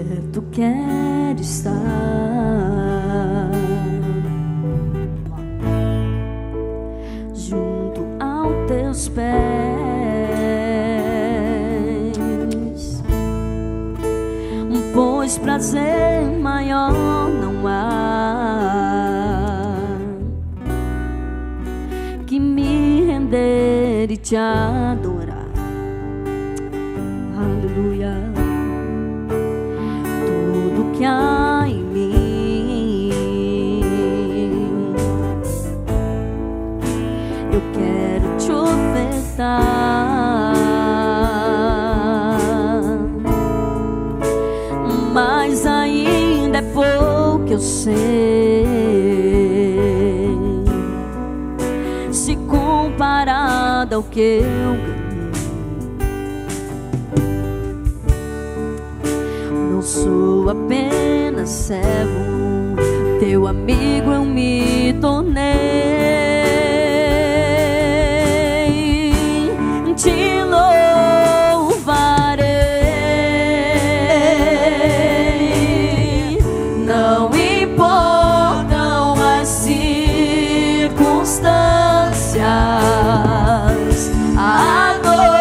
perto quero estar, junto aos teus pés, pois prazer maior não há que me render e te adorar. Aleluia. Tudo que há em mim eu quero te ofertar, mas ainda é pouco, eu sei, se comparado ao que eu ganhei. Não sou apenas servo, teu amigo eu me tornei. Te louvarei, não importam as circunstâncias, adorarei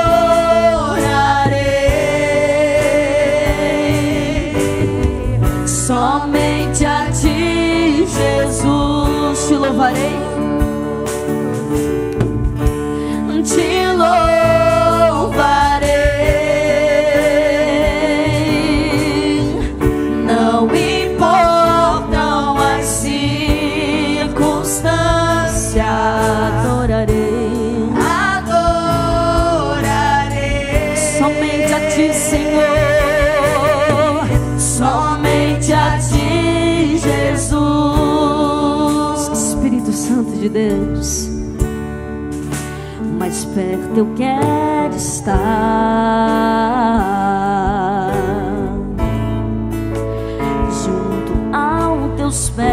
somente a ti, Jesus. Te louvarei, te louvarei, não importam as circunstâncias, adorarei, adorarei somente a ti, Senhor, somente a ti, Jesus. Espírito Santo de Deus, mais perto eu quero estar, junto aos teus pés,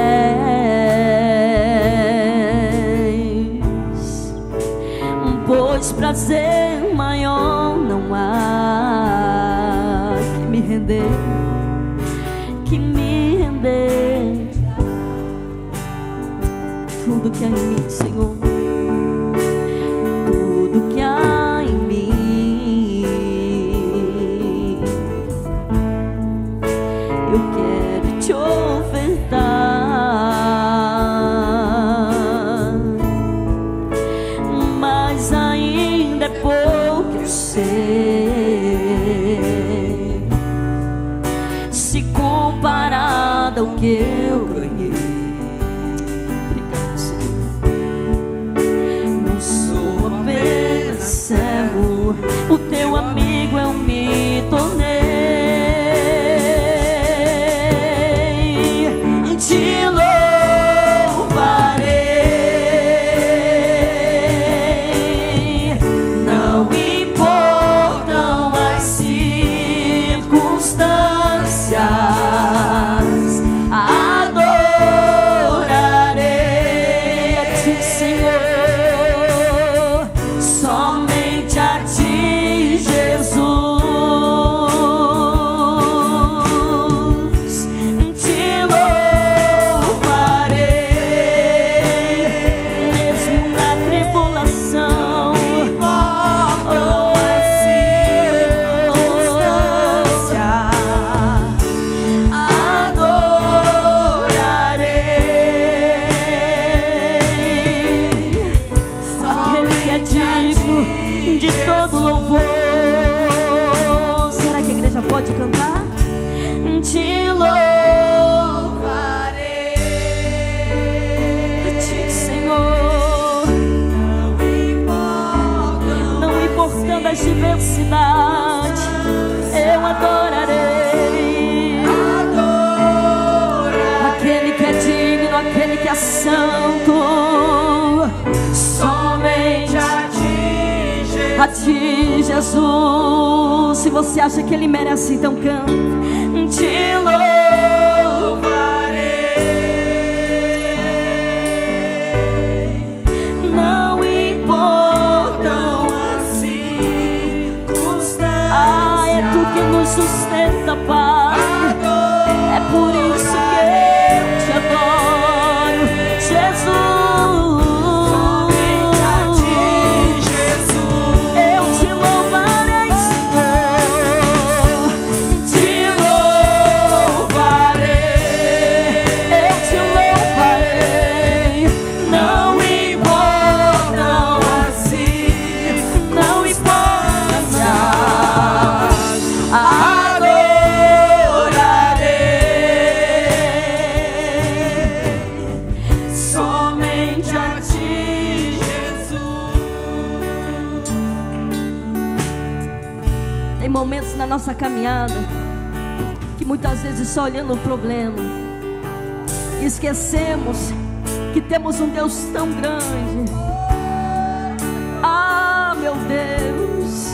pois prazer maior não há que me render, tudo que há em mim, Senhor, tudo que há em mim eu quero te ofertar, mas ainda é pouco, eu sei, se comparado ao que eu ganhei. Obrigado, Senhor. Não sou apenas servo, o teu amigo eu me tornei. Te louvarei, não importam as circunstâncias, adorarei a ti, Senhor, somente a ti, Jesus. Te louvarei, mesmo na tribulação, de todo louvor. Será que a igreja pode cantar? Te louvarei a ti, Senhor, não importando as diversidades, eu adorarei aquele que é digno, aquele que é santo, somente a ti, Jesus. Se você acha que Ele merece, então canta. Te louvarei, não importam as circunstâncias. Ah, é tu que nos sustenta, Pai. momentos na nossa caminhada que muitas vezes só olhando o problema, esquecemos que temos um Deus tão grande. Ah, meu Deus,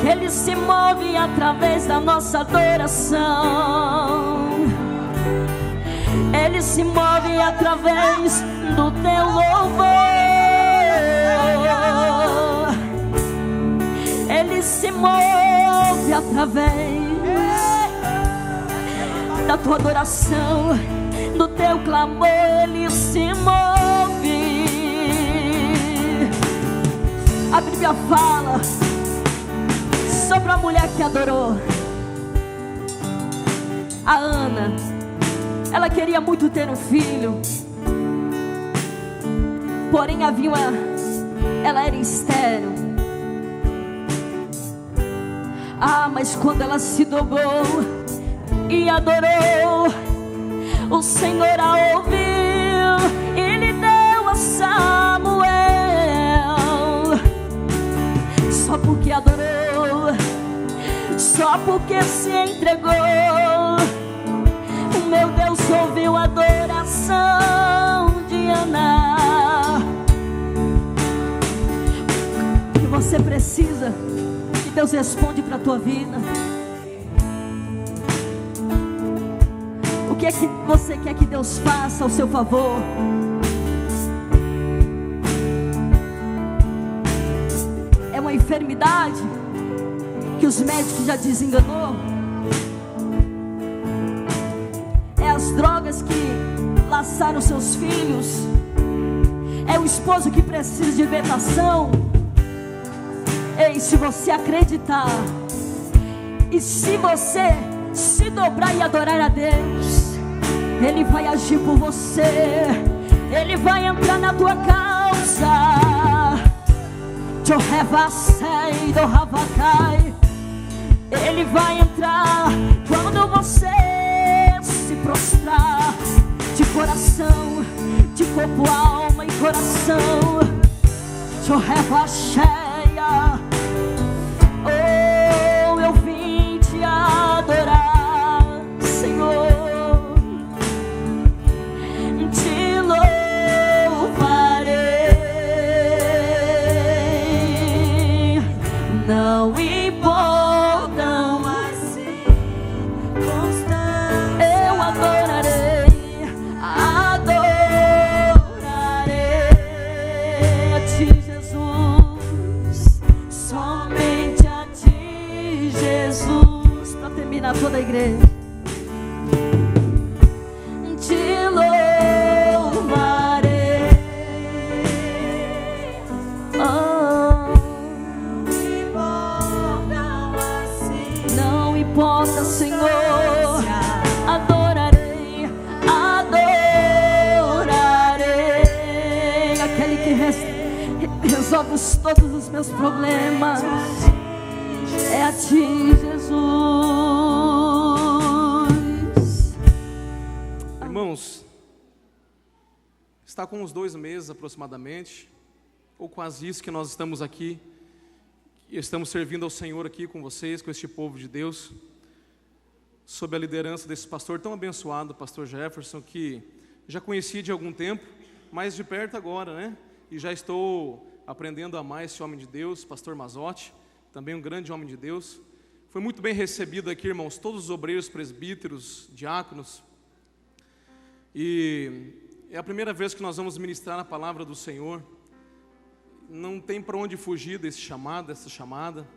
que Ele se move através da nossa adoração. Ele se move através do teu louvor. Ele se move através da tua adoração, do teu clamor. Ele se move. A Bíblia fala sobre a mulher que adorou. A Ana, ela queria muito ter um filho, porém ela era estéril. Ah, mas quando ela se dobrou e adorou, o Senhor a ouviu e lhe deu a Samuel. Só porque adorou, só porque se entregou, o meu Deus ouviu a adoração de Ana. O que você precisa, que Deus responde para a tua vida. O que é que você quer que Deus faça ao seu favor? É uma enfermidade que os médicos já desenganou? É as drogas que laçaram seus filhos? É o esposo que precisa de libertação? Ei, se você acreditar e se você se dobrar e adorar a Deus, Ele vai agir por você. Ele vai entrar na tua causa. Ele vai entrar quando você se prostrar, de coração, de corpo, alma e coração. Oh, eu vim te adorar, Senhor. Te louvarei. Não importam as circunstâncias, eu adorarei, adorarei a ti, Jesus, somente a ti, Jesus. Para terminar, toda a igreja. Te louvarei. Não importa, Senhor, adorarei, adorarei aquele que resolve todos os meus problemas. É a ti, Jesus. Irmãos, está com uns 2 meses aproximadamente, ou quase isso, que nós estamos aqui. Estamos servindo ao Senhor aqui com vocês, com este povo de Deus, sob a liderança desse pastor tão abençoado, pastor Jefferson, que já conheci de algum tempo, mais de perto agora, né? E já estou aprendendo a amar esse homem de Deus, pastor Mazotti, também um grande homem de Deus. Foi muito bem recebido aqui, irmãos, todos os obreiros, presbíteros, diáconos. E é a primeira vez que nós vamos ministrar a palavra do Senhor. Não tem para onde fugir desse chamado, dessa chamada.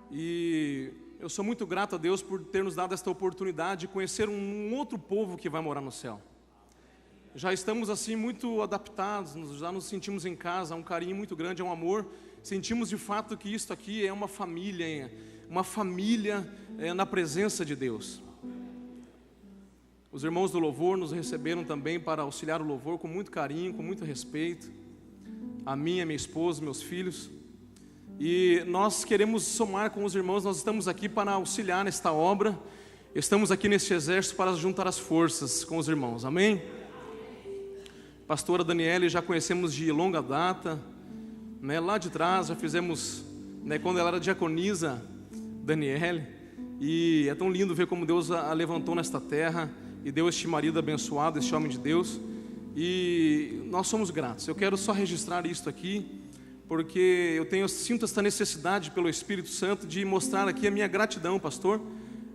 E eu sou muito grato a Deus por ter nos dado esta oportunidade de conhecer um outro povo que vai morar no céu. Já estamos assim muito adaptados, já nos sentimos em casa, há um carinho muito grande, há um amor. Sentimos de fato que isto aqui é uma família na presença de Deus. Os irmãos do louvor nos receberam também para auxiliar o louvor com muito carinho, com muito respeito. A minha esposa, meus filhos. E nós queremos somar com os irmãos, nós estamos aqui para auxiliar nesta obra. Estamos aqui neste exército para juntar as forças com os irmãos, amém? Pastora Daniele já conhecemos de longa data, né? Lá de trás já fizemos né, quando ela era diaconisa, Daniele, e é tão lindo ver como Deus a levantou nesta terra e deu este marido abençoado, este homem de Deus, e nós somos gratos. Eu quero só registrar isto aqui, porque eu sinto esta necessidade pelo Espírito Santo de mostrar aqui a minha gratidão, pastor,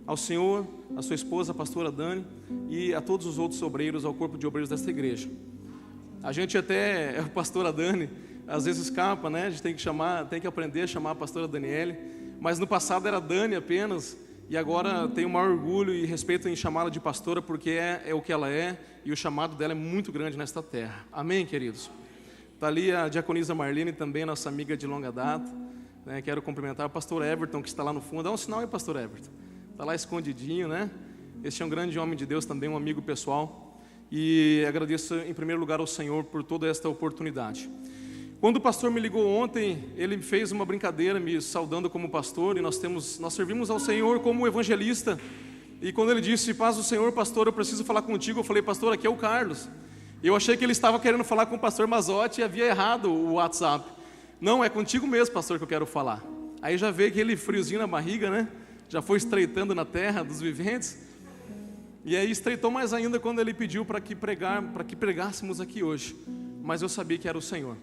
ao Senhor, à sua esposa, a pastora Dani, e a todos os outros obreiros, ao corpo de obreiros desta igreja. A gente até, a pastora Dani, às vezes escapa, né? A gente tem que aprender a chamar a pastora Daniele, mas no passado era Dani apenas, e agora tenho o maior orgulho e respeito em chamá-la de pastora, porque é o que ela é, e o chamado dela é muito grande nesta terra. Amém, queridos? Está ali a diaconisa Marlene, também nossa amiga de longa data, né? Quero cumprimentar o pastor Everton, que está lá no fundo. Dá um sinal aí, pastor Everton. Está lá escondidinho, né? Este é um grande homem de Deus, também um amigo pessoal. E agradeço em primeiro lugar ao Senhor por toda esta oportunidade. Quando o pastor me ligou ontem, ele fez uma brincadeira me saudando como pastor, e nós servimos ao Senhor como evangelista. E quando ele disse, paz do Senhor, pastor, eu preciso falar contigo, eu falei, pastor, aqui é o Carlos. Eu achei que ele estava querendo falar com o pastor Mazotti e havia errado o WhatsApp. Não, é contigo mesmo, pastor, que eu quero falar. Aí já veio aquele friozinho na barriga, né? Já foi estreitando na terra dos viventes. E aí estreitou mais ainda quando ele pediu para que pregássemos aqui hoje. Mas eu sabia que era o Senhor.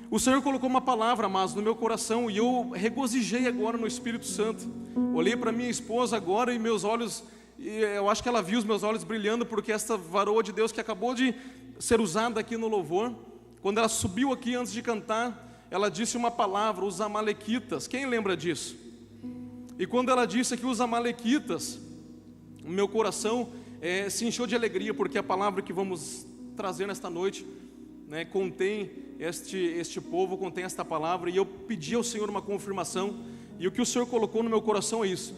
O Senhor colocou uma palavra, mas no meu coração, e eu regozijei agora no Espírito Santo. Olhei para minha esposa agora e meus olhos, eu acho que ela viu os meus olhos brilhando, porque esta varoa de Deus que acabou de ser usada aqui no louvor, quando ela subiu aqui antes de cantar, ela disse uma palavra, os amalequitas. Quem lembra disso? E quando ela disse que os amalequitas, o meu coração se encheu de alegria, porque a palavra que vamos trazer nesta noite, né, contém este povo, contém esta palavra, e eu pedi ao Senhor uma confirmação, e o que o Senhor colocou no meu coração é isso.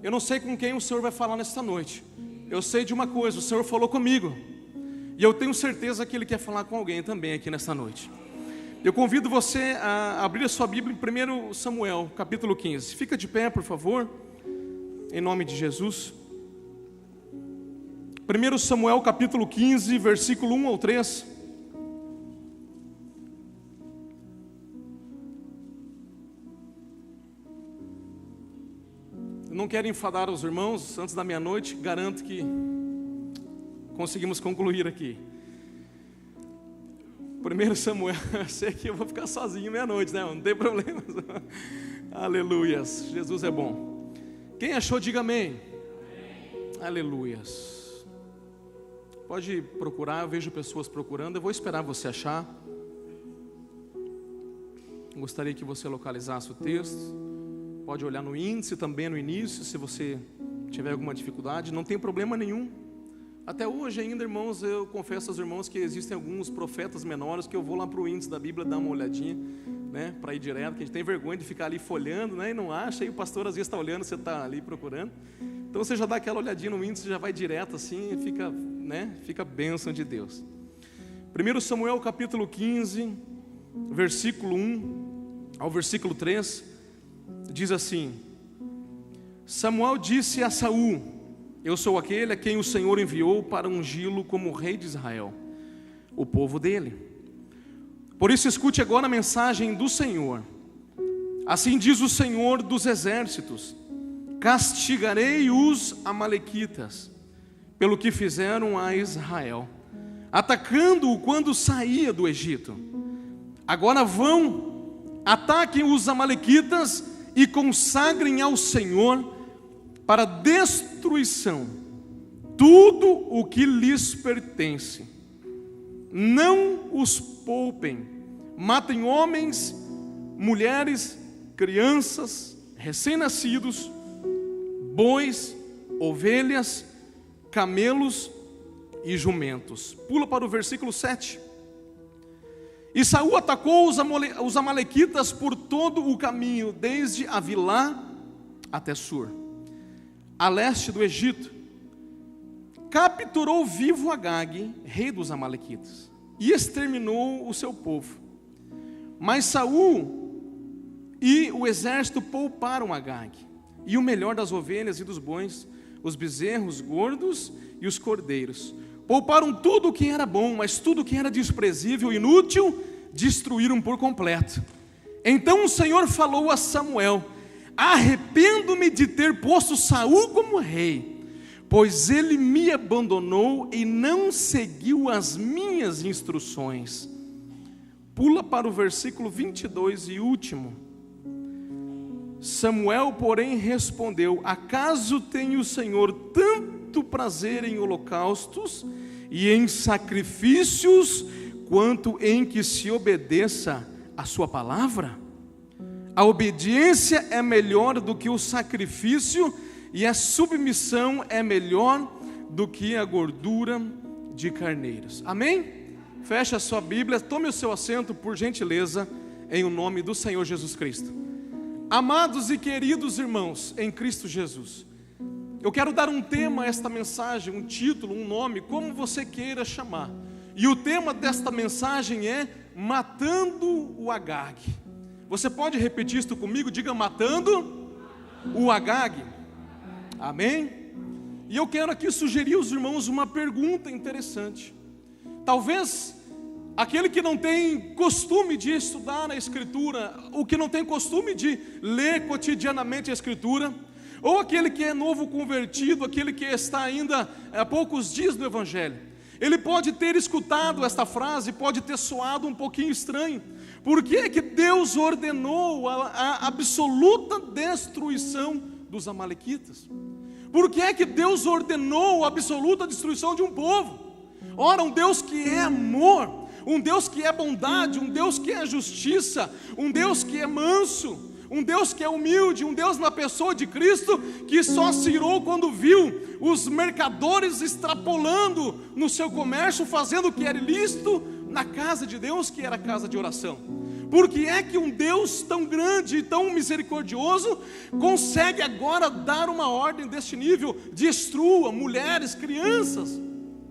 Eu não sei com quem o Senhor vai falar nesta noite, eu sei de uma coisa, o Senhor falou comigo, e eu tenho certeza que Ele quer falar com alguém também aqui nesta noite. Eu convido você a abrir a sua Bíblia em 1 Samuel, capítulo 15. Fica de pé, por favor, em nome de Jesus. 1 Samuel, capítulo 15, versículo 1 ao 3. Eu não quero enfadar os irmãos antes da meia-noite, garanto que conseguimos concluir aqui. 1 Samuel, eu sei que eu vou ficar sozinho meia-noite, né? Não tem problema. Aleluias, Jesus é bom. Quem achou, diga amém. Aleluias. Pode procurar, eu vejo pessoas procurando, eu vou esperar você achar. Gostaria que você localizasse o texto. Pode olhar no índice também no início, se você tiver alguma dificuldade, não tem problema nenhum. Até hoje ainda, irmãos, eu confesso aos irmãos que existem alguns profetas menores que eu vou lá para o índice da Bíblia dar uma olhadinha, né, para ir direto, que a gente tem vergonha de ficar ali folhando, né, e não acha, e o pastor às vezes está olhando, você está ali procurando. Então você já dá aquela olhadinha no índice, já vai direto assim, e fica, né, fica a bênção de Deus. 1 Samuel capítulo 15, versículo 1 ao versículo 3, diz assim: Samuel disse a Saul: eu sou aquele a quem o Senhor enviou para ungí-lo como rei de Israel, o povo dele. Por isso escute agora a mensagem do Senhor. Assim diz o Senhor dos exércitos: castigarei os amalequitas pelo que fizeram a Israel, atacando-o quando saía do Egito. Agora vão, ataquem os amalequitas e consagrem ao Senhor para destruição tudo o que lhes pertence. Não os poupem, matem homens, mulheres, crianças, recém-nascidos, bois, ovelhas, camelos e jumentos. Pula para o versículo 7. E Saul atacou os amalequitas por todo o caminho, desde Avilá até Sur, a leste do Egito. Capturou vivo Agag, rei dos amalequitas, e exterminou o seu povo. Mas Saul e o exército pouparam Agag, e o melhor das ovelhas e dos bois, os bezerros gordos e os cordeiros. Pouparam tudo o que era bom, mas tudo o que era desprezível e inútil destruíram por completo. Então o Senhor falou a Samuel: arrependo-me de ter posto Saul como rei, pois ele me abandonou e não seguiu as minhas instruções. Pula para o versículo 22 e último. Samuel, porém, respondeu: acaso tem o Senhor tanto prazer em holocaustos e em sacrifícios, quanto em que se obedeça a sua palavra? A obediência é melhor do que o sacrifício, e a submissão é melhor do que a gordura de carneiros. Amém? Feche a sua Bíblia, tome o seu assento, por gentileza, em o nome do Senhor Jesus Cristo. Amados e queridos irmãos em Cristo Jesus, eu quero dar um tema a esta mensagem, um título, um nome, como você queira chamar. E o tema desta mensagem é Matando o Agag. Você pode repetir isto comigo? Diga: matando o Agag. Amém? E eu quero aqui sugerir aos irmãos uma pergunta interessante. Talvez aquele que não tem costume de estudar a Escritura, o que não tem costume de ler cotidianamente a Escritura, ou aquele que é novo convertido, aquele que está ainda há poucos dias no Evangelho, ele pode ter escutado esta frase, pode ter soado um pouquinho estranho. Por que é que Deus ordenou a absoluta destruição dos amalequitas? Por que é que Deus ordenou a absoluta destruição de um povo? Ora, um Deus que é amor, um Deus que é bondade, um Deus que é justiça, um Deus que é manso, um Deus que é humilde, um Deus na pessoa de Cristo, que só se irou quando viu os mercadores extrapolando no seu comércio, fazendo o que era ilícito na casa de Deus, que era a casa de oração. Porque é que um Deus tão grande e tão misericordioso consegue agora dar uma ordem deste nível? Destrua mulheres, crianças,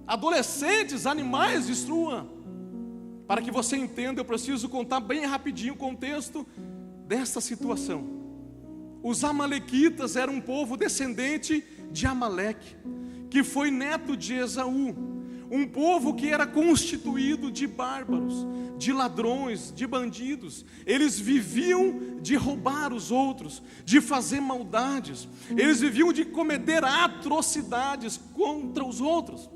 adolescentes, animais, destrua. Para que você entenda, eu preciso contar bem rapidinho o contexto desta situação. Os amalequitas eram um povo descendente de Amaleque, que foi neto de Esaú, um povo que era constituído de bárbaros, de ladrões, de bandidos. Eles viviam de roubar os outros, de fazer maldades, eles viviam de cometer atrocidades contra os outros.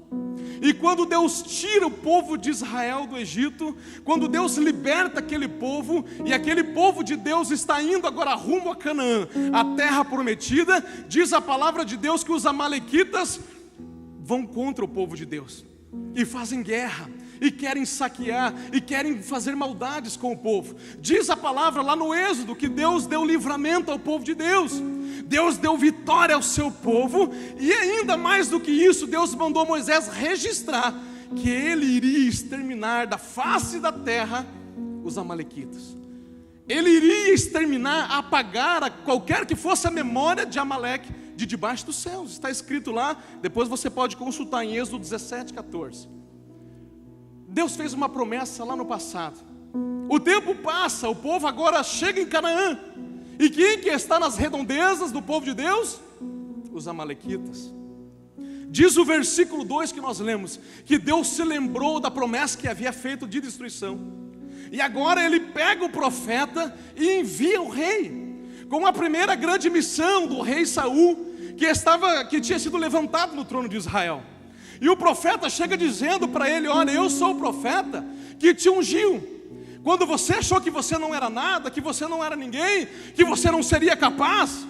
E quando Deus tira o povo de Israel do Egito, quando Deus liberta aquele povo, e aquele povo de Deus está indo agora rumo a Canaã, a terra prometida, diz a palavra de Deus que os amalequitas vão contra o povo de Deus, e fazem guerra, e querem saquear, e querem fazer maldades com o povo. Diz a palavra lá no Êxodo que Deus deu livramento ao povo de Deus, Deus deu vitória ao seu povo, e ainda mais do que isso, Deus mandou Moisés registrar que ele iria exterminar da face da terra os amalequitas. Ele iria exterminar, apagar qualquer que fosse a memória de Amaleque de debaixo dos céus. Está escrito lá, depois você pode consultar em Êxodo 17, 14. Deus fez uma promessa lá no passado. O tempo passa, o povo agora chega em Canaã. E quem que está nas redondezas do povo de Deus? Os amalequitas. Diz o versículo 2 que nós lemos, que Deus se lembrou da promessa que havia feito de destruição. E agora ele pega o profeta e envia o rei, com a primeira grande missão do rei Saul, que tinha sido levantado no trono de Israel. E o profeta chega dizendo para ele: olha, eu sou o profeta que te ungiu. Quando você achou que você não era nada, que você não era ninguém, que você não seria capaz,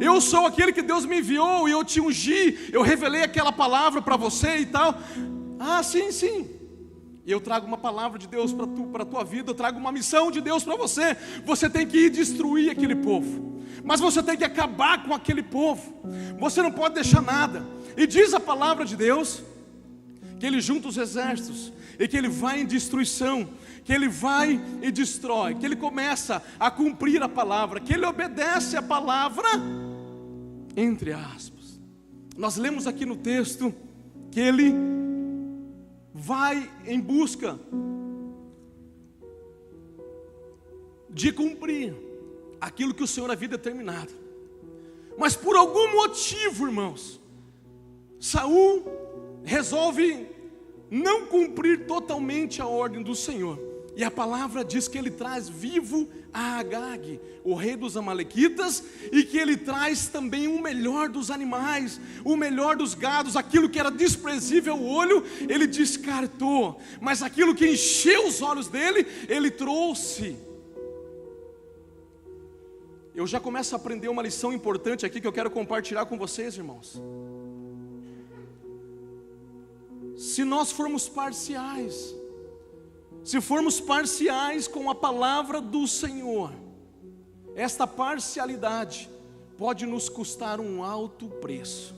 eu sou aquele que Deus me enviou e eu te ungi, eu revelei aquela palavra para você e tal. Ah, sim, sim. E eu trago uma palavra de Deus para a tua vida, eu trago uma missão de Deus para você. Você tem que ir destruir aquele povo, mas você tem que acabar com aquele povo, você não pode deixar nada. E diz a palavra de Deus que ele junta os exércitos e que ele vai em destruição, que ele vai e destrói, que ele começa a cumprir a palavra, que ele obedece a palavra, entre aspas. Nós lemos aqui no texto que ele vai em busca de cumprir aquilo que o Senhor havia determinado. Mas por algum motivo, irmãos, Saul resolve não cumprir totalmente a ordem do Senhor. E a palavra diz que ele traz vivo a Agag, o rei dos amalequitas, e que ele traz também o melhor dos animais, o melhor dos gados, aquilo que era desprezível ao olho, ele descartou, mas aquilo que encheu os olhos dele, ele trouxe. Eu já começo a aprender uma lição importante aqui que eu quero compartilhar com vocês, irmãos. Se nós formos parciais, com a palavra do Senhor, esta parcialidade pode nos custar um alto preço.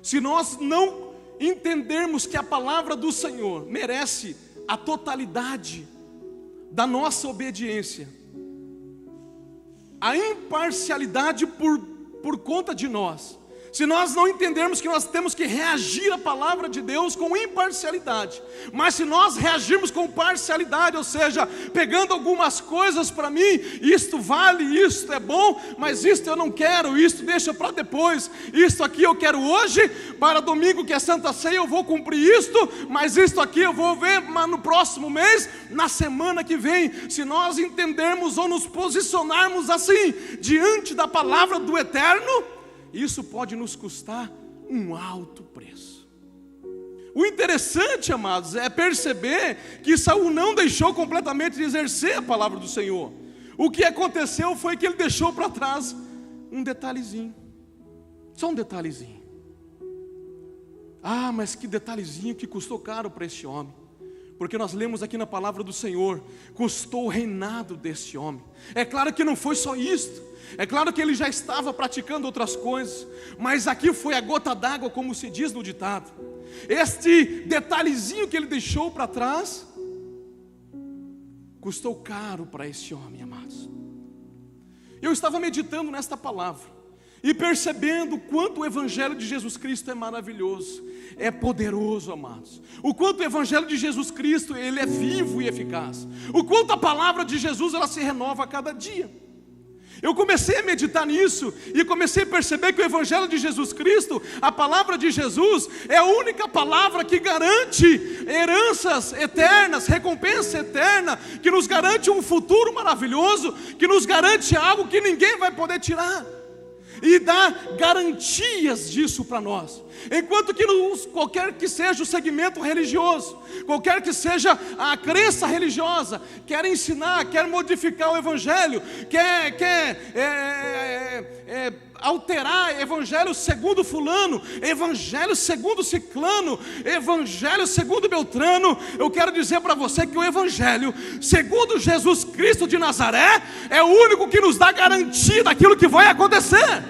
Se nós não entendermos que a palavra do Senhor merece a totalidade da nossa obediência, a imparcialidade por conta de nós, se nós não entendermos que nós temos que reagir à palavra de Deus com imparcialidade, mas se nós reagirmos com parcialidade, ou seja, pegando algumas coisas para mim, isto vale, isto é bom, mas isto eu não quero, isto deixa para depois, isto aqui eu quero hoje, para domingo que é Santa Ceia eu vou cumprir isto, mas isto aqui eu vou ver no próximo mês, na semana que vem. Se nós entendermos ou nos posicionarmos assim, diante da palavra do Eterno, isso pode nos custar um alto preço. O interessante, amados, é perceber que Saul não deixou completamente de exercer a palavra do Senhor. O que aconteceu foi que ele deixou para trás um detalhezinho. Só um detalhezinho. Ah, mas que detalhezinho que custou caro para este homem. Porque nós lemos aqui na palavra do Senhor, custou o reinado desse homem. É claro que não foi só isto. É claro que ele já estava praticando outras coisas, mas aqui foi a gota d'água, como se diz no ditado. Este detalhezinho que ele deixou para trás, custou caro para esse homem, amados. Eu estava meditando nesta palavra, e percebendo o quanto o Evangelho de Jesus Cristo é maravilhoso, é poderoso, amados. O quanto o Evangelho de Jesus Cristo, ele é vivo e eficaz. O quanto a palavra de Jesus, ela se renova a cada dia. Eu comecei a meditar nisso e comecei a perceber que o Evangelho de Jesus Cristo, a palavra de Jesus, é a única palavra que garante heranças eternas, recompensa eterna, que nos garante um futuro maravilhoso, que nos garante algo que ninguém vai poder tirar, e dá garantias disso para nós. Enquanto que qualquer que seja o segmento religioso, qualquer que seja a crença religiosa, quer ensinar, quer modificar o Evangelho, quer alterar Evangelho segundo fulano, Evangelho segundo ciclano, Evangelho segundo Beltrano, eu quero dizer para você que o Evangelho segundo Jesus Cristo de Nazaré é o único que nos dá garantia daquilo que vai acontecer.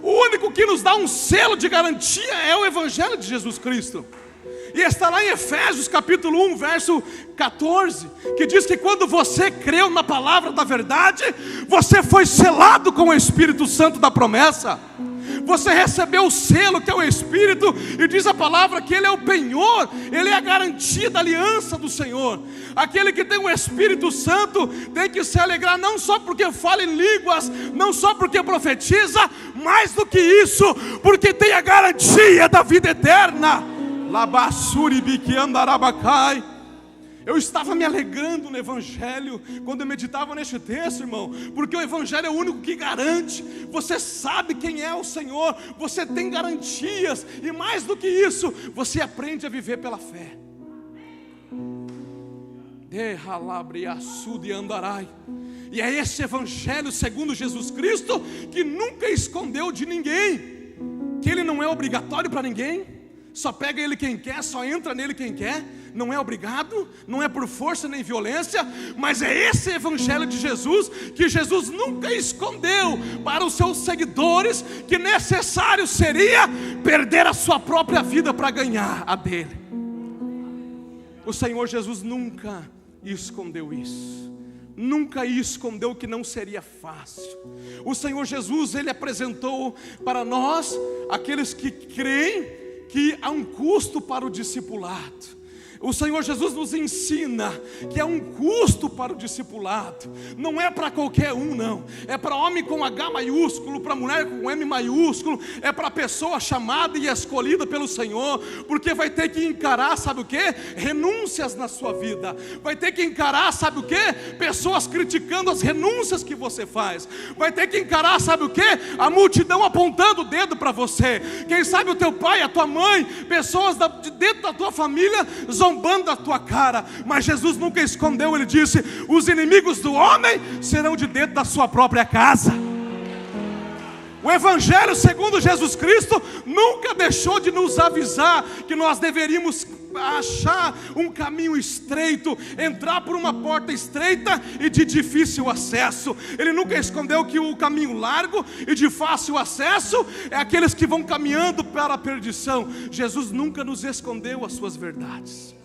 O único que nos dá um selo de garantia é o Evangelho de Jesus Cristo. E está lá em Efésios capítulo 1, verso 14, que diz que quando você creu na palavra da verdade, você foi selado com o Espírito Santo da promessa. Você recebeu o selo que é o Espírito, e diz a palavra que Ele é o penhor, Ele é a garantia da aliança do Senhor. Aquele que tem o Espírito Santo tem que se alegrar não só porque fala em línguas, não só porque profetiza, mais do que isso, porque tem a garantia da vida eterna. Labassuri bique andarabacai. Eu estava me alegrando no Evangelho quando eu meditava neste texto, irmão, porque o Evangelho é o único que garante. Você sabe quem é o Senhor, você tem garantias, e mais do que isso, você aprende a viver pela fé. E é esse Evangelho segundo Jesus Cristo que nunca escondeu de ninguém, que ele não é obrigatório para ninguém. Só pega ele quem quer, só entra nele quem quer, não é obrigado, não é por força nem violência, mas é esse Evangelho de Jesus, que Jesus nunca escondeu para os seus seguidores, que necessário seria perder a sua própria vida para ganhar a dele. O Senhor Jesus nunca escondeu isso, nunca escondeu que não seria fácil. O Senhor Jesus, Ele apresentou para nós, aqueles que creem, que há um custo para o discipulado. O Senhor Jesus nos ensina que é um custo para o discipulado. Não é para qualquer um, não. É para homem com H maiúsculo, para mulher com M maiúsculo. É para pessoa chamada e escolhida pelo Senhor. Porque vai ter que encarar, sabe o quê? Renúncias na sua vida. Vai ter que encarar, sabe o quê? Pessoas criticando as renúncias que você faz. Vai ter que encarar, sabe o quê? A multidão apontando o dedo para você. Quem sabe o teu pai, a tua mãe, pessoas de dentro da tua família zombando da tua cara. Mas Jesus nunca escondeu, Ele disse: os inimigos do homem serão de dentro da sua própria casa. O Evangelho segundo Jesus Cristo nunca deixou de nos avisar que nós deveríamos achar um caminho estreito, entrar por uma porta estreita e de difícil acesso. Ele nunca escondeu que o caminho largo e de fácil acesso é aqueles que vão caminhando para a perdição. Jesus nunca nos escondeu as suas verdades.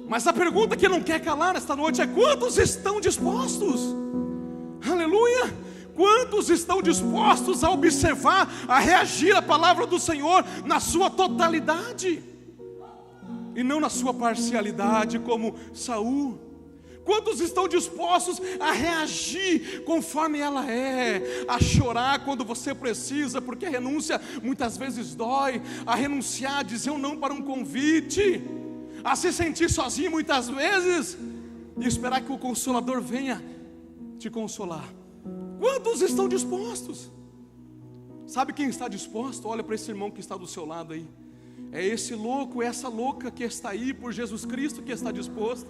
Mas a pergunta que não quer calar nesta noite é: quantos estão dispostos? Aleluia! Quantos estão dispostos a observar, a reagir à palavra do Senhor na sua totalidade e não na sua parcialidade, como Saul? Quantos estão dispostos a reagir conforme ela é, a chorar quando você precisa, porque a renúncia muitas vezes dói, a renunciar, a dizer um não para um convite, a se sentir sozinho muitas vezes e esperar que o Consolador venha te consolar? Quantos estão dispostos? Sabe quem está disposto? Olha para esse irmão que está do seu lado aí. É esse louco, essa louca que está aí por Jesus Cristo que está disposto.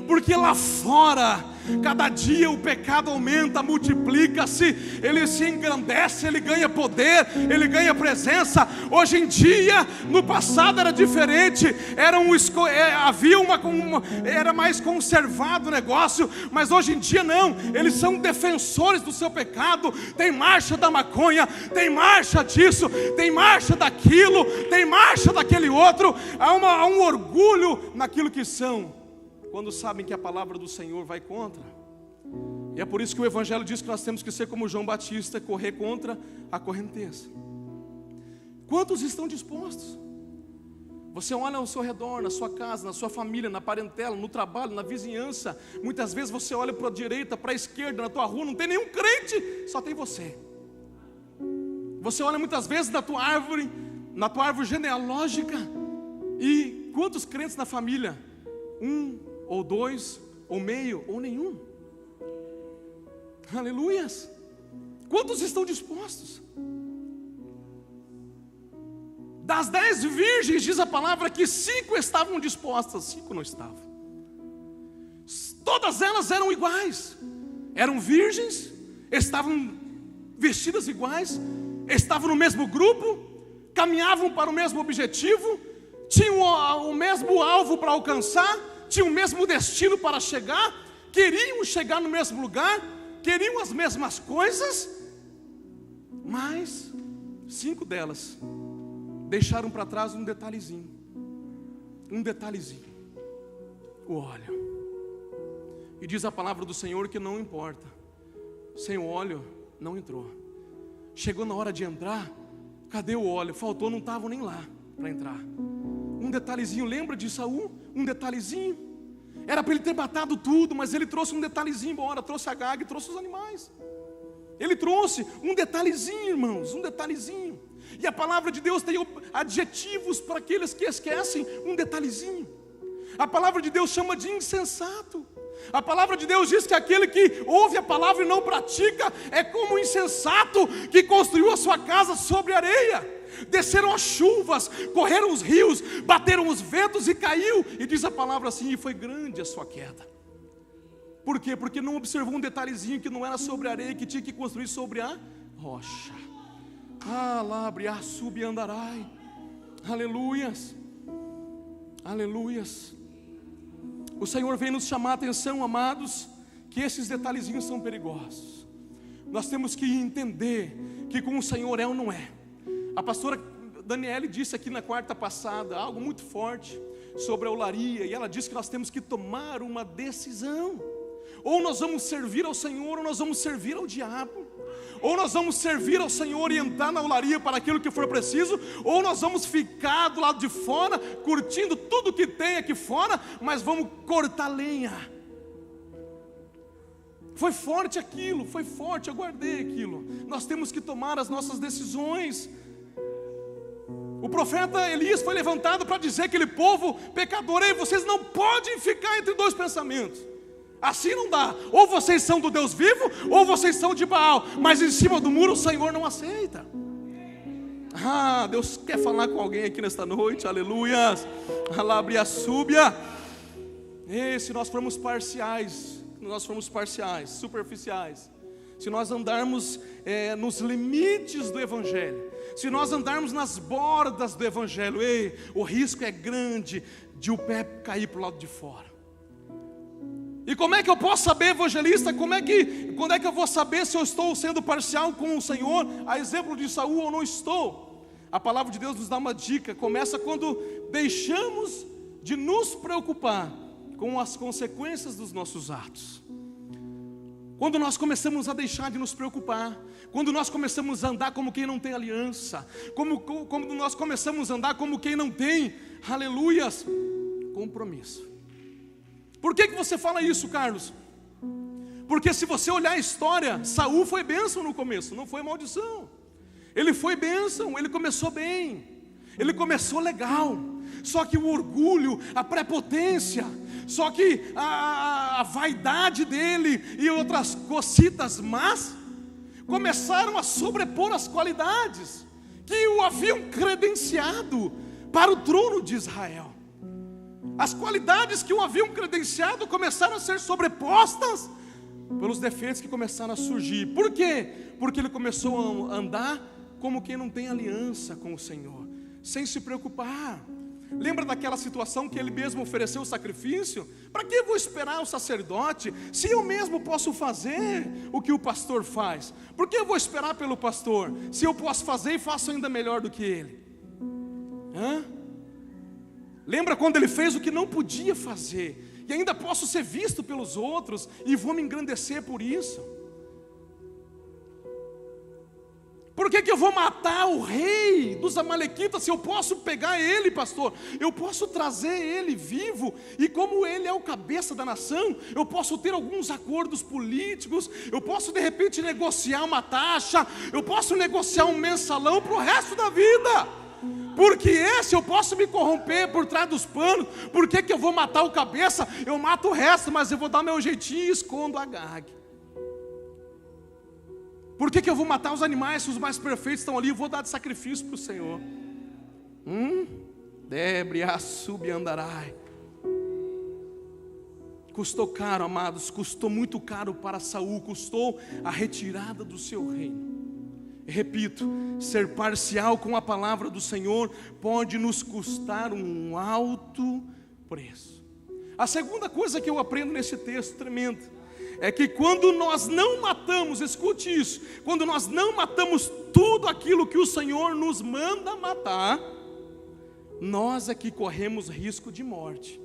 Porque lá fora, cada dia o pecado aumenta, multiplica-se, ele se engrandece, ele ganha poder, ele ganha presença. Hoje em dia, no passado era diferente, era mais conservado o negócio, mas hoje em dia não, eles são defensores do seu pecado. Tem marcha da maconha, tem marcha disso, tem marcha daquilo, tem marcha daquele outro. Há um orgulho naquilo que são, quando sabem que a palavra do Senhor vai contra. E é por isso que o Evangelho diz que nós temos que ser como João Batista, correr contra a correnteza. Quantos estão dispostos? Você olha ao seu redor, na sua casa, na sua família, na parentela, no trabalho, na vizinhança. Muitas vezes você olha para a direita, para a esquerda, na tua rua, não tem nenhum crente, só tem você. Você olha muitas vezes na tua árvore genealógica, e quantos crentes na família? Um, ou dois, ou meio, ou nenhum. Aleluias! Quantos estão dispostos? Das 10 virgens, diz a palavra que 5 estavam dispostas, 5 não estavam. Todas elas eram iguais, eram virgens, estavam vestidas iguais, estavam no mesmo grupo, caminhavam para o mesmo objetivo, tinham o mesmo alvo para alcançar, tinham o mesmo destino para chegar, queriam chegar no mesmo lugar, queriam as mesmas coisas, mas 5 delas deixaram para trás um detalhezinho, o óleo. E diz a palavra do Senhor que não importa, sem o óleo não entrou. Chegou na hora de entrar, cadê o óleo? Faltou, não estavam nem lá para entrar. Um detalhezinho, lembra de Saul? Um detalhezinho. Era para ele ter matado tudo, mas ele trouxe um detalhezinho embora, trouxe a Agag, trouxe os animais. Ele trouxe um detalhezinho, irmãos, um detalhezinho. E a palavra de Deus tem adjetivos para aqueles que esquecem um detalhezinho. A palavra de Deus chama de insensato. A palavra de Deus diz que aquele que ouve a palavra e não pratica é como um insensato que construiu a sua casa sobre areia. Desceram as chuvas, correram os rios, bateram os ventos e caiu. E diz a palavra assim: e foi grande a sua queda. Por quê? Porque não observou um detalhezinho que não era sobre a areia, que tinha que construir sobre a rocha. Subiandarai. Aleluias. Aleluias. O Senhor vem nos chamar a atenção, amados, que esses detalhezinhos são perigosos. Nós temos que entender que com o Senhor é ou não é. A pastora Daniele disse aqui na quarta passada algo muito forte sobre a olaria, e ela disse que nós temos que tomar uma decisão. Ou nós vamos servir ao Senhor, ou nós vamos servir ao diabo. Ou nós vamos servir ao Senhor e entrar na olaria para aquilo que for preciso, ou nós vamos ficar do lado de fora, curtindo tudo que tem aqui fora, mas vamos cortar lenha. Foi forte aquilo, foi forte, eu guardei aquilo. Nós temos que tomar as nossas decisões. O profeta Elias foi levantado para dizer àquele povo pecador: ei, vocês não podem ficar entre dois pensamentos. Assim não dá. Ou vocês são do Deus vivo, ou vocês são de Baal. Mas em cima do muro o Senhor não aceita. Deus quer falar com alguém aqui nesta noite. Aleluias. Alabria súbia. Se nós formos parciais, superficiais, se nós andarmos nos limites do Evangelho, se nós andarmos nas bordas do Evangelho, o risco é grande de o pé cair para o lado de fora. E como é que eu posso saber, evangelista, quando é que eu vou saber se eu estou sendo parcial com o Senhor, a exemplo de Saul, ou não estou? A palavra de Deus nos dá uma dica. Começa quando deixamos de nos preocupar com as consequências dos nossos atos. Quando nós começamos a deixar de nos preocupar, quando nós começamos a andar como quem não tem aliança, como nós começamos a andar como quem não tem, aleluias, compromisso. Por que você fala isso, Carlos? Porque se você olhar a história, Saul foi bênção no começo, não foi maldição. Ele foi bênção, ele começou bem, ele começou legal. Só que o orgulho, a prepotência, só que a vaidade dele e outras cocitas más começaram a sobrepor as qualidades que o haviam credenciado para o trono de Israel. As qualidades que o haviam credenciado começaram a ser sobrepostas pelos defeitos que começaram a surgir. Por quê? Porque ele começou a andar como quem não tem aliança com o Senhor, sem se preocupar. Lembra daquela situação que ele mesmo ofereceu o sacrifício? Para que eu vou esperar o sacerdote, se eu mesmo posso fazer o que o pastor faz? Por que eu vou esperar pelo pastor, se eu posso fazer e faço ainda melhor do que ele? Lembra quando ele fez o que não podia fazer, e ainda posso ser visto pelos outros, e vou me engrandecer por isso? Por que eu vou matar o rei dos amalequitas, se eu posso pegar ele, pastor? Eu posso trazer ele vivo, e como ele é o cabeça da nação, eu posso ter alguns acordos políticos, eu posso de repente negociar uma taxa, eu posso negociar um mensalão para o resto da vida. Porque esse eu posso me corromper por trás dos panos. Por que eu vou matar o cabeça? Eu mato o resto, mas eu vou dar meu jeitinho e escondo a Agag. Por que eu vou matar os animais se os mais perfeitos estão ali? Eu vou dar de sacrifício para o Senhor. Debre a subiandarai. Custou caro, amados, custou muito caro para Saul, custou a retirada do seu reino. Repito, ser parcial com a palavra do Senhor pode nos custar um alto preço. A segunda coisa que eu aprendo nesse texto tremendo é que quando nós não matamos, escute isso, quando nós não matamos tudo aquilo que o Senhor nos manda matar, nós é que corremos risco de morte.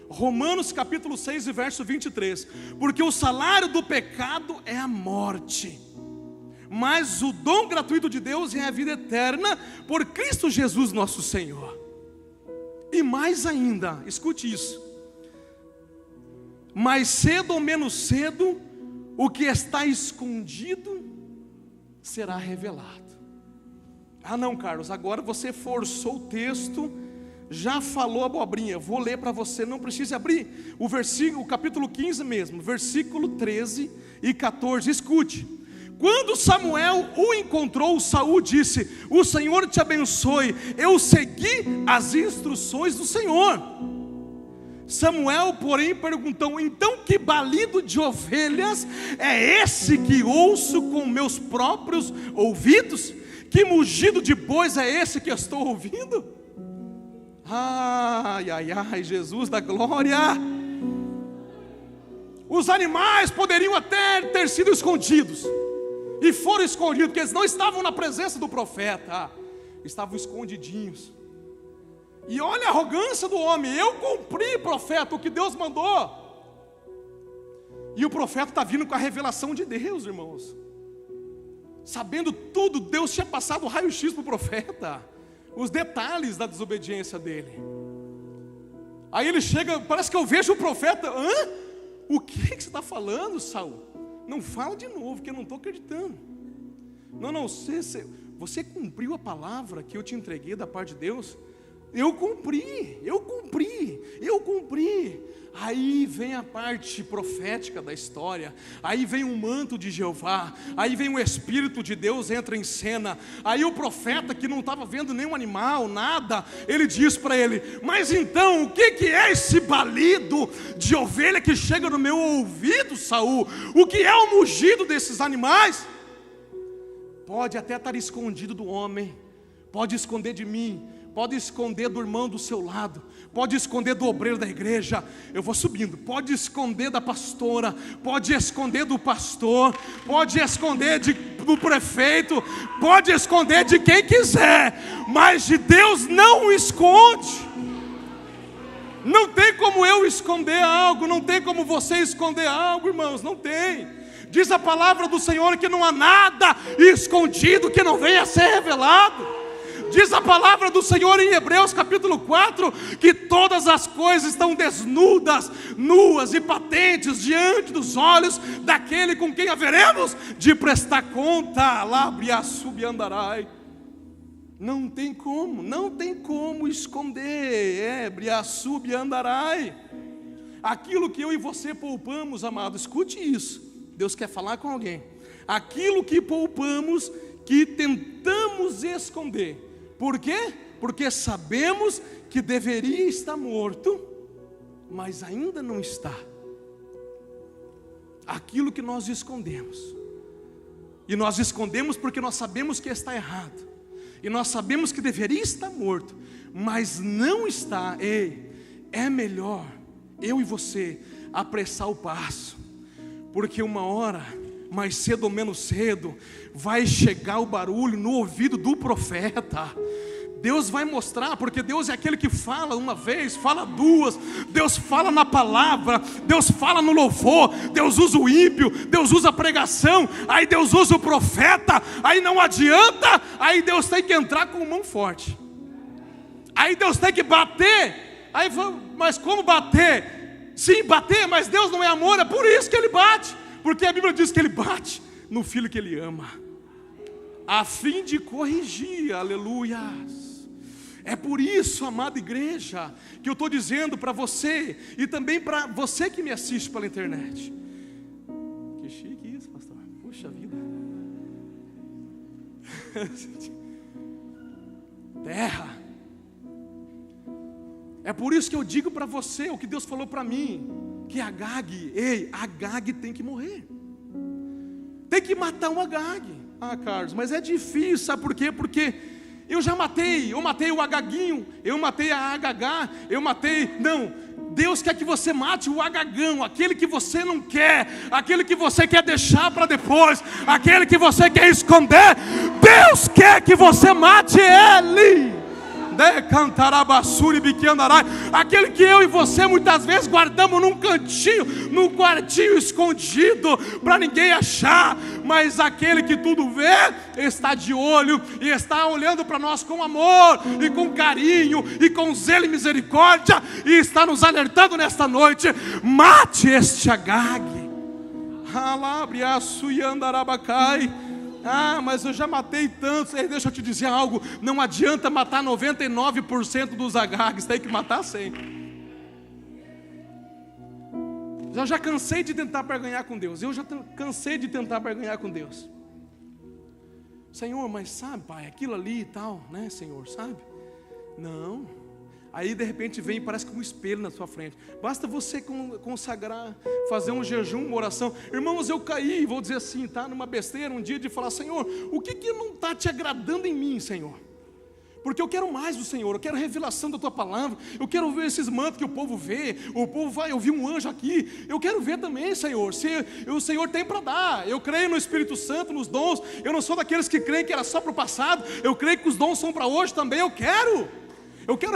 Romanos capítulo 6 e verso 23, porque o salário do pecado é a morte, mas o dom gratuito de Deus é a vida eterna por Cristo Jesus nosso Senhor. E mais ainda, escute isso, mais cedo ou menos cedo, o que está escondido será revelado. Não, Carlos, agora você forçou o texto, já falou abobrinha, vou ler para você, não precisa abrir o versículo, o capítulo 15 mesmo, versículo 13 e 14, escute. Quando Samuel o encontrou, Saul disse: o Senhor te abençoe, eu segui as instruções do Senhor. Samuel, porém, perguntou: então que balido de ovelhas é esse que ouço com meus próprios ouvidos? Que mugido de bois é esse que eu estou ouvindo? Ai, ai, ai, Jesus da glória! Os animais poderiam até ter sido escondidos, e foram escondidos, porque eles não estavam na presença do profeta, estavam escondidinhos. E olha a arrogância do homem: eu cumpri, profeta, o que Deus mandou. E o profeta está vindo com a revelação de Deus, irmãos. sabendo tudo, Deus tinha passado o raio-x para o profeta, os detalhes da desobediência dele. Aí ele chega, parece que eu vejo o profeta: hã? O que você está falando, Saul? Não fala de novo, que eu não estou acreditando. Não, você cumpriu a palavra que eu te entreguei da parte de Deus? Eu cumpri. Aí vem a parte profética da história, aí vem o manto de Jeová, aí vem o Espírito de Deus, entra em cena. Aí o profeta, que não estava vendo nenhum animal, nada, ele diz para ele: mas então, o que é esse balido de ovelha que chega no meu ouvido, Saul? O que é o mugido desses animais? Pode até estar escondido do homem, pode esconder de mim, pode esconder do irmão do seu lado, pode esconder do obreiro da igreja. Eu vou subindo. Pode esconder da pastora, pode esconder do pastor, pode esconder do prefeito, pode esconder de quem quiser, mas de Deus não esconde. Não tem como eu esconder algo, não tem como você esconder algo, irmãos, não tem. Diz a palavra do Senhor que não há nada escondido que não venha a ser revelado. Diz a palavra do Senhor em Hebreus capítulo 4, que todas as coisas estão desnudas, nuas e patentes diante dos olhos daquele com quem haveremos de prestar conta. Lábria subiandarai. Não tem como esconder. Bria subiandarai. Aquilo que eu e você poupamos, amado, escute isso. Deus quer falar com alguém. Aquilo que poupamos, que tentamos esconder. Por quê? Porque sabemos que deveria estar morto, mas ainda não está. Aquilo que nós escondemos. E nós escondemos porque nós sabemos que está errado. E nós sabemos que deveria estar morto, mas não está. Ei, é melhor eu e você apressar o passo. Porque uma hora, mais cedo ou menos cedo, vai chegar o barulho no ouvido do profeta. Deus vai mostrar, porque Deus é aquele que fala uma vez, fala duas, Deus fala na palavra, Deus fala no louvor, Deus usa o ímpio, Deus usa a pregação, aí Deus usa o profeta, aí não adianta, aí Deus tem que entrar com mão forte, aí Deus tem que bater, aí mas como bater? Sim, bater, mas Deus não é amor, é por isso que Ele bate, porque a Bíblia diz que Ele bate no filho que Ele ama, a fim de corrigir, aleluia. É por isso, amada igreja, que eu estou dizendo para você, e também para você que me assiste pela internet. Que chique isso, pastor, puxa vida. Terra. É por isso que eu digo para você o que Deus falou para mim, que Agag tem que morrer. Tem que matar um Agag. Ah, Carlos, mas é difícil, sabe por quê? Porque eu matei o Agaguinho, eu matei a Agagá, não, Deus quer que você mate o Agagão, aquele que você não quer, aquele que você quer deixar para depois, aquele que você quer esconder. Deus quer que você mate ele. Aquele que eu e você muitas vezes guardamos num cantinho, num quartinho escondido, para ninguém achar, mas aquele que tudo vê, está de olho, e está olhando para nós com amor, e com carinho, e com zelo e misericórdia, e está nos alertando nesta noite: mate este Agag. Ah, mas eu já matei tantos. Deixa eu te dizer algo, não adianta matar 99% dos Agags, tem que matar 100. Eu já cansei de tentar barganhar com Deus. Senhor, mas sabe, Pai, aquilo ali e tal, né, Senhor, sabe? Não. Aí de repente vem, parece que um espelho na sua frente. Basta você consagrar, fazer um jejum, uma oração. Irmãos, eu caí, vou dizer assim, tá? Numa besteira um dia de falar: Senhor, o que não está te agradando em mim, Senhor? Porque eu quero mais do Senhor, eu quero revelação da Tua palavra, eu quero ver esses mantos que o povo vê, o povo vai ouvir um anjo aqui, eu quero ver também, Senhor, se o Senhor tem para dar. Eu creio no Espírito Santo, nos dons, eu não sou daqueles que creem que era só para o passado, eu creio que os dons são para hoje também, eu quero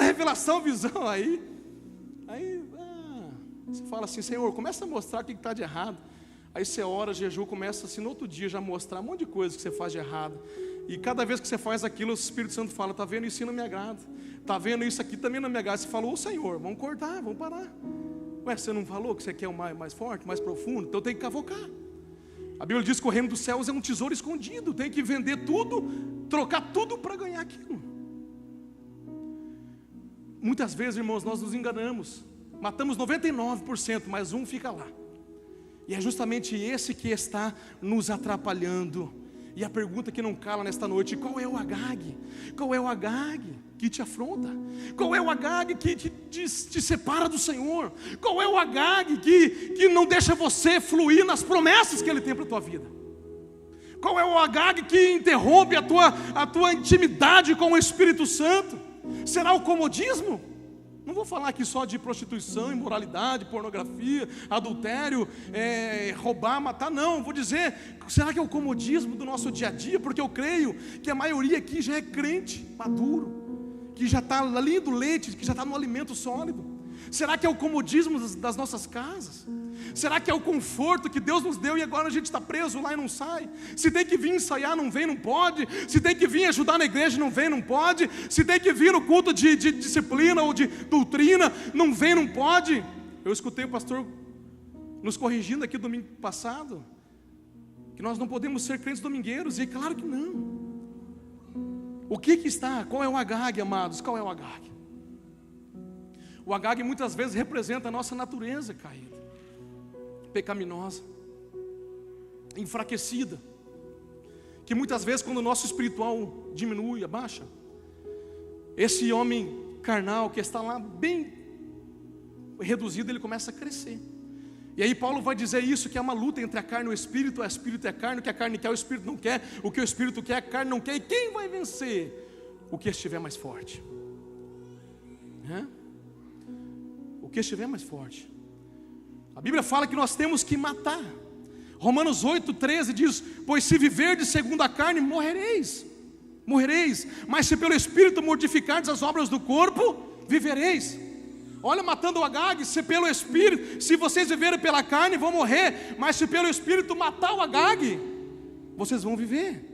revelação, visão. Aí você fala assim: Senhor, começa a mostrar o que está de errado. Aí você ora, jejum, começa assim no outro dia já mostrar um monte de coisa que você faz de errado. E cada vez que você faz aquilo, o Espírito Santo fala: está vendo, isso não me agrada. Está vendo, isso aqui também não me agrada. Você falou: ô Senhor, vamos cortar, vamos parar. Ué, você não falou que você quer o mais forte, mais profundo? Então tem que cavocar. A Bíblia diz que o reino dos céus é um tesouro escondido. Tem que vender tudo, trocar tudo para ganhar aquilo. Muitas vezes, irmãos, nós nos enganamos. Matamos 99%, mas um fica lá. E é justamente esse que está nos atrapalhando. E a pergunta que não cala nesta noite: qual é o Agag? Qual é o Agag que te afronta? Qual é o Agag que te separa do Senhor? Qual é o Agag que não deixa você fluir nas promessas que Ele tem para a tua vida? Qual é o Agag que interrompe a tua intimidade com o Espírito Santo? Será o comodismo? Não vou falar aqui só de prostituição, imoralidade, pornografia, adultério, roubar, matar, não. Vou dizer, será que é o comodismo do nosso dia a dia? Porque eu creio que a maioria aqui já é crente, maduro, que já está ali do leite, que já está no alimento sólido. Será que é o comodismo das nossas casas? Será que é o conforto que Deus nos deu e agora a gente está preso lá e não sai? Se tem que vir ensaiar, não vem, não pode. Se tem que vir ajudar na igreja, não vem, não pode. Se tem que vir no culto de disciplina ou de doutrina, não vem, não pode. Eu escutei o pastor nos corrigindo aqui domingo passado, que nós não podemos ser crentes domingueiros, e claro que não. O que está? Qual é o Agag, amados? Qual é o Agag? O Agag muitas vezes representa a nossa natureza caída, pecaminosa, enfraquecida, que muitas vezes quando o nosso espiritual diminui, abaixa, esse homem carnal que está lá bem reduzido, ele começa a crescer. E aí Paulo vai dizer isso, que é uma luta entre a carne e o espírito e a carne, o que a carne quer, o espírito não quer, o que o espírito quer, a carne não quer, e quem vai vencer? O que estiver mais forte. O que estiver mais forte. A Bíblia fala que nós temos que matar. Romanos 8,13 diz: pois se viverdes segundo a carne, morrereis. Mas se pelo Espírito mortificardes as obras do corpo, vivereis. Olha, matando o Agag, se pelo Espírito, se vocês viverem pela carne, vão morrer. Mas se pelo Espírito matar o Agag, vocês vão viver.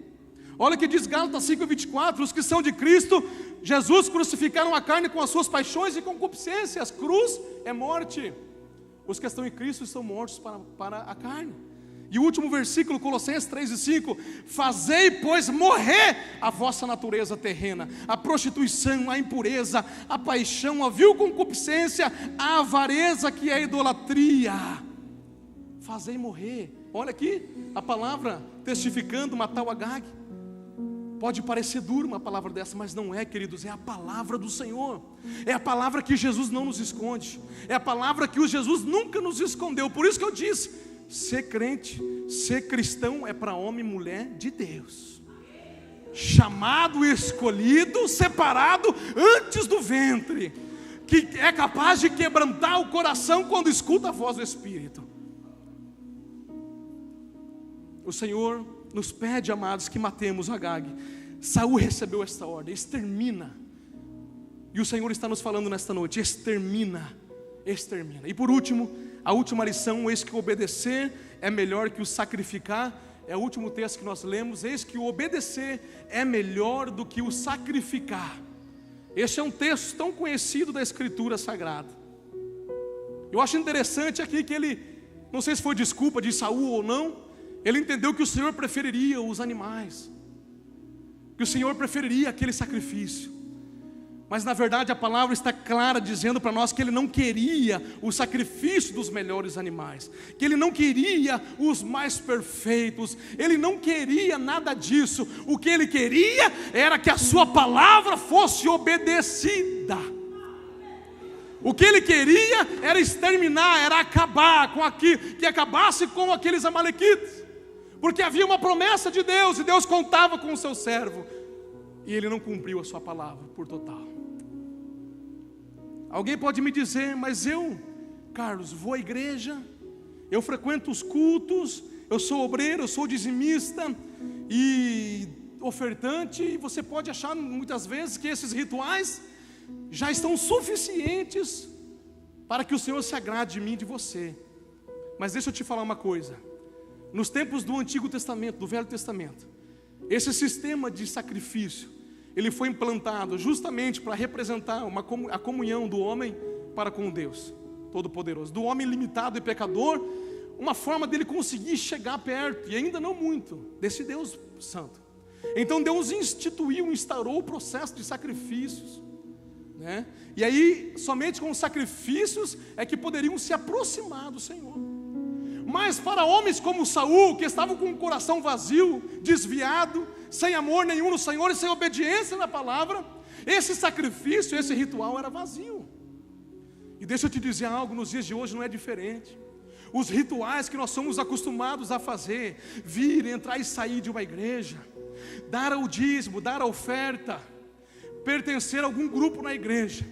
Olha o que diz Gálatas 5,24: os que são de Cristo Jesus crucificaram a carne com as suas paixões e concupiscências. Cruz é morte. Os que estão em Cristo estão mortos para a carne. E o último versículo, Colossenses 3,5: fazei, pois, morrer a vossa natureza terrena, a prostituição, a impureza, a paixão, a vil concupiscência, a avareza, que é a idolatria. Fazei morrer. Olha aqui, a palavra testificando, matar o Agag. Pode parecer duro uma palavra dessa, mas não é, queridos, é a palavra do Senhor. É a palavra que Jesus não nos esconde. É a palavra que o Jesus nunca nos escondeu. Por isso que eu disse: ser crente, ser cristão é para homem e mulher de Deus, chamado, escolhido, separado antes do ventre, que é capaz de quebrantar o coração quando escuta a voz do Espírito. O Senhor nos pede, amados, que matemos Agag. Saul recebeu esta ordem: extermina. E o Senhor está nos falando nesta noite: extermina. E por último, a última lição: eis que obedecer é melhor que o sacrificar. É o último texto que nós lemos: eis que o obedecer é melhor do que o sacrificar. Este é um texto tão conhecido da Escritura Sagrada. Eu acho interessante aqui que ele, não sei se foi desculpa de Saul ou não, ele entendeu que o Senhor preferiria os animais, que o Senhor preferiria aquele sacrifício. Mas na verdade a palavra está clara, dizendo para nós que Ele não queria o sacrifício dos melhores animais, que Ele não queria os mais perfeitos, Ele não queria nada disso. O que Ele queria era que a sua palavra fosse obedecida. O que Ele queria era exterminar, era acabar com aquilo, que acabasse com aqueles amalequitas. Porque havia uma promessa de Deus, e Deus contava com o seu servo, e ele não cumpriu a sua palavra por total. Alguém pode me dizer: mas eu, Carlos, vou à igreja, eu frequento os cultos, eu sou obreiro, eu sou dizimista e ofertante, e você pode achar muitas vezes que esses rituais já estão suficientes para que o Senhor se agrade de mim e de você. Mas deixa eu te falar uma coisa: nos tempos do Antigo Testamento, do Velho Testamento, esse sistema de sacrifício, ele foi implantado justamente para representar a comunhão do homem para com Deus Todo-Poderoso, do homem limitado e pecador, uma forma dele conseguir chegar perto, e ainda não muito, desse Deus Santo. Então Deus instaurou o processo de sacrifícios, né? E aí, somente com os sacrifícios é que poderiam se aproximar do Senhor. Mas para homens como Saul, que estavam com o coração vazio, desviado, sem amor nenhum no Senhor e sem obediência na palavra, esse sacrifício, esse ritual era vazio. E deixa eu te dizer algo, nos dias de hoje não é diferente. Os rituais que nós somos acostumados a fazer, vir, entrar e sair de uma igreja, dar o dízimo, dar a oferta, pertencer a algum grupo na igreja,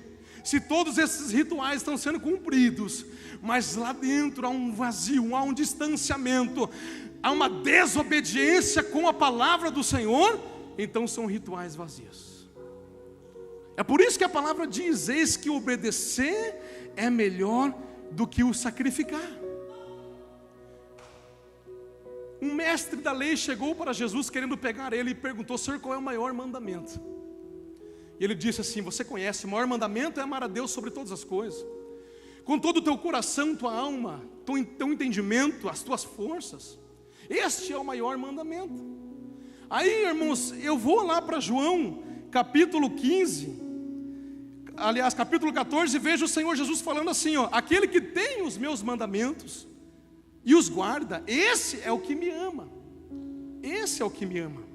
se todos esses rituais estão sendo cumpridos, mas lá dentro há um vazio, há um distanciamento, há uma desobediência com a palavra do Senhor, então são rituais vazios. É por isso que a palavra diz: eis que obedecer é melhor do que o sacrificar. Um mestre da lei chegou para Jesus querendo pegar ele e perguntou: Senhor, qual é o maior mandamento? E ele disse assim: você conhece, o maior mandamento é amar a Deus sobre todas as coisas, com todo o teu coração, tua alma, teu entendimento, as tuas forças. Este é o maior mandamento. Aí, irmãos, eu vou lá para João, capítulo 15, aliás, capítulo 14, e vejo o Senhor Jesus falando assim, ó: aquele que tem os meus mandamentos e os guarda, esse é o que me ama. Esse é o que me ama.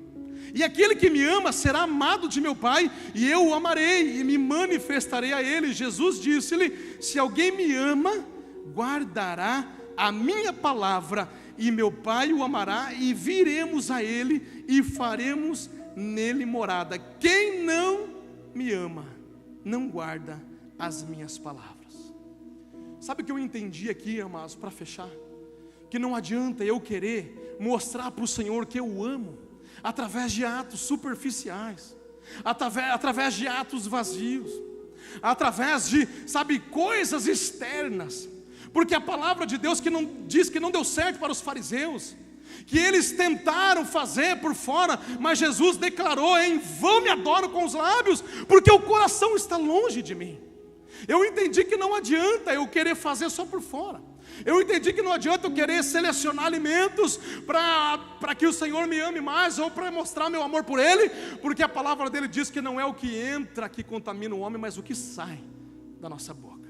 E aquele que me ama será amado de meu Pai, e eu o amarei e me manifestarei a ele. Jesus disse-lhe: se alguém me ama, guardará a minha palavra, e meu Pai o amará, e viremos a ele e faremos nele morada. Quem não me ama, não guarda as minhas palavras. Sabe o que eu entendi aqui, amados, para fechar? Que não adianta eu querer mostrar para o Senhor que eu o amo através de atos superficiais, através de atos vazios, através de, coisas externas. Porque a palavra de Deus que não diz que não deu certo para os fariseus, que eles tentaram fazer por fora, mas Jesus declarou: em vão me adoram com os lábios, porque o coração está longe de mim. Eu entendi que não adianta eu querer fazer só por fora. Eu entendi que não adianta eu querer selecionar alimentos para que o Senhor me ame mais, ou para mostrar meu amor por Ele, porque a palavra dele diz que não é o que entra que contamina o homem, mas o que sai da nossa boca.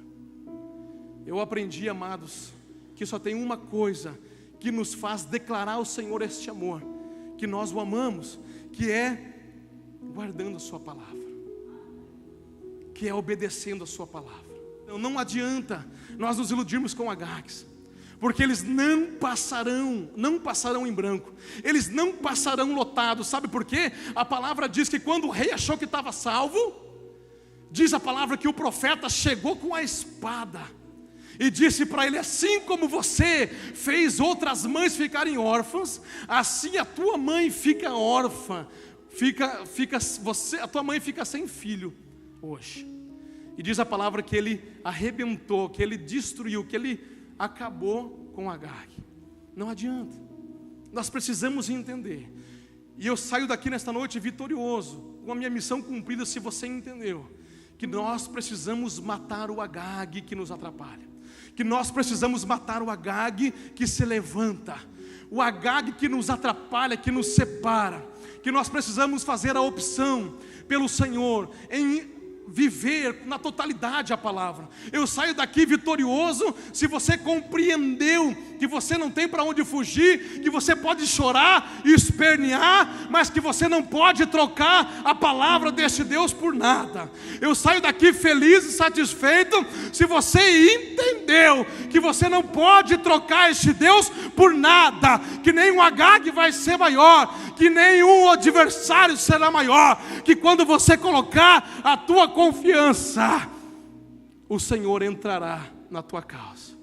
Eu aprendi, amados, que só tem uma coisa que nos faz declarar ao Senhor este amor, que nós o amamos, que é guardando a sua palavra, que é obedecendo a sua palavra. Então não adianta nós nos iludirmos com Agags, porque eles não passarão em branco, eles não passarão lotados. Sabe por quê? A palavra diz que quando o rei achou que estava salvo, diz a palavra que o profeta chegou com a espada e disse para ele: assim como você fez outras mães ficarem órfãs, assim a tua mãe fica órfã, a tua mãe fica sem filho hoje. E diz a palavra que ele arrebentou, que ele destruiu, que ele acabou com Agag. Não adianta, nós precisamos entender. E eu saio daqui nesta noite vitorioso, com a minha missão cumprida, se você entendeu que nós precisamos matar o Agag que nos atrapalha, que nós precisamos matar o Agag que se levanta, o Agag que nos atrapalha, que nos separa, que nós precisamos fazer a opção pelo Senhor, em viver na totalidade a palavra. Eu saio daqui vitorioso se você compreendeu que você não tem para onde fugir, que você pode chorar e espernear, mas que você não pode trocar a palavra deste Deus por nada. Eu saio daqui feliz e satisfeito se você entendeu que você não pode trocar este Deus por nada, que nenhum Agag vai ser maior, que nenhum adversário será maior, que quando você colocar a tua confiança, o Senhor entrará na tua causa.